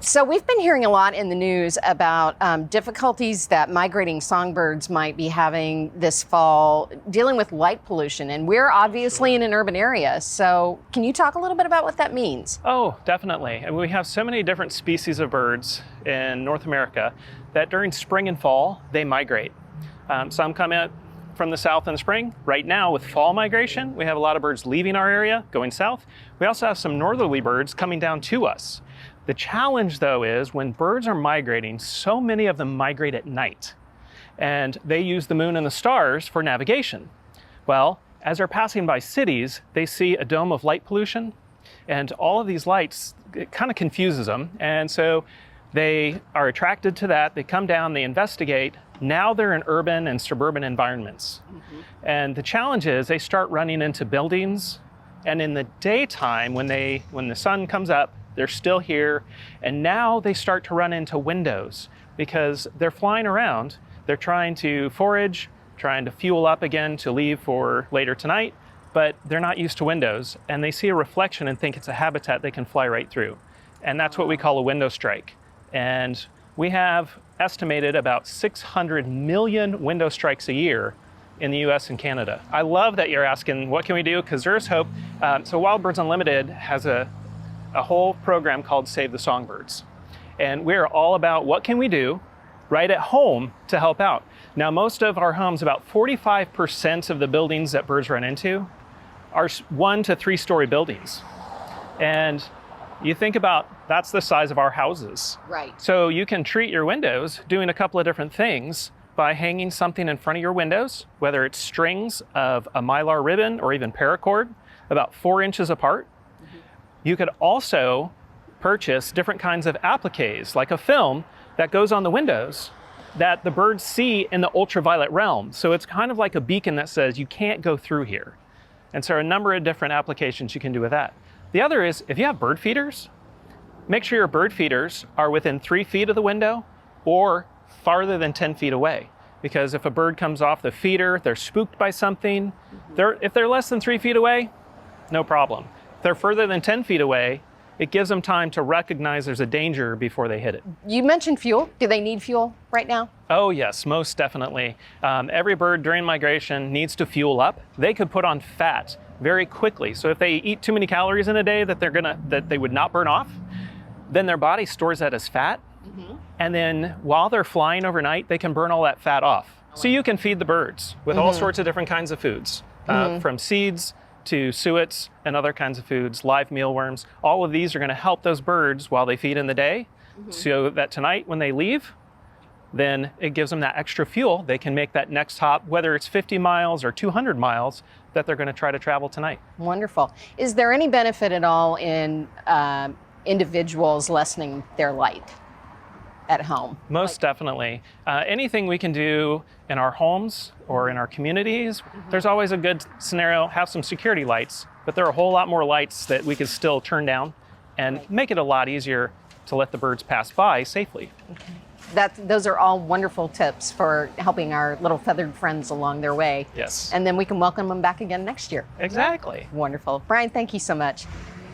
So we've been hearing a lot in the news about difficulties that migrating songbirds might be having this fall dealing with light pollution. And we're obviously in an urban area. So can you talk a little bit about what that means? Oh, definitely. And we have so many different species of birds in North America that during spring and fall, they migrate. Some come in from the south in the spring. Right now with fall migration, we have a lot of birds leaving our area, going south. We also have some northerly birds coming down to us. The challenge, though, is when birds are migrating, so many of them migrate at night, and they use the moon and the stars for navigation. Well, as they're passing by cities, they see a dome of light pollution, and all of these lights, it kind of confuses them, and so they are attracted to that. They come down, they investigate. Now they're in urban and suburban environments. And the challenge is they start running into buildings, and in the daytime, when the sun comes up, they're still here, and now they start to run into windows because they're flying around. They're trying to forage, trying to fuel up again to leave for later tonight, but they're not used to windows, and they see a reflection and think it's a habitat they can fly right through. And that's what we call a window strike. And we have estimated about 600 million window strikes a year in the US and Canada. I love that you're asking, what can we do? Because there's hope. So Wild Birds Unlimited has a whole program called Save the Songbirds. And we're all about what can we do right at home to help out. Now, most of our homes, about 45% of the buildings that birds run into are 1 to 3 story buildings. And you think about, that's the size of our houses. Right. So you can treat your windows doing a couple of different things by hanging something in front of your windows, whether it's strings of a mylar ribbon or even paracord, about 4 inches apart. You could also purchase different kinds of appliques, like a film that goes on the windows that the birds see in the ultraviolet realm. So it's kind of like a beacon that says you can't go through here. And so a number of different applications you can do with that. The other is, if you have bird feeders, make sure your bird feeders are within 3 feet of the window or farther than 10 feet away. Because if a bird comes off the feeder, they're spooked by something. If they're less than 3 feet away, no problem. If they're further than 10 feet away, it gives them time to recognize there's a danger before they hit it. You mentioned fuel. Do they need fuel right now? Oh yes, most definitely. Every bird during migration needs to fuel up. They could put on fat very quickly. So if they eat too many calories in a day that they would not burn off, then their body stores that as fat. And then while they're flying overnight, they can burn all that fat off. So you can feed the birds with all sorts of different kinds of foods, from seeds to suets and other kinds of foods, live mealworms. All of these are going to help those birds while they feed in the day, so that tonight when they leave, then it gives them that extra fuel. They can make that next hop, whether it's 50 miles or 200 miles, that they're going to try to travel tonight. Wonderful. Is there any benefit at all in individuals lessening their light at home? Most definitely. Anything we can do in our homes or in our communities, there's always a good scenario, have some security lights, but there are a whole lot more lights that we could still turn down and make it a lot easier to let the birds pass by safely. Those are all wonderful tips for helping our little feathered friends along their way. Yes. And then we can welcome them back again next year. Exactly. Wonderful. Brian, thank you so much.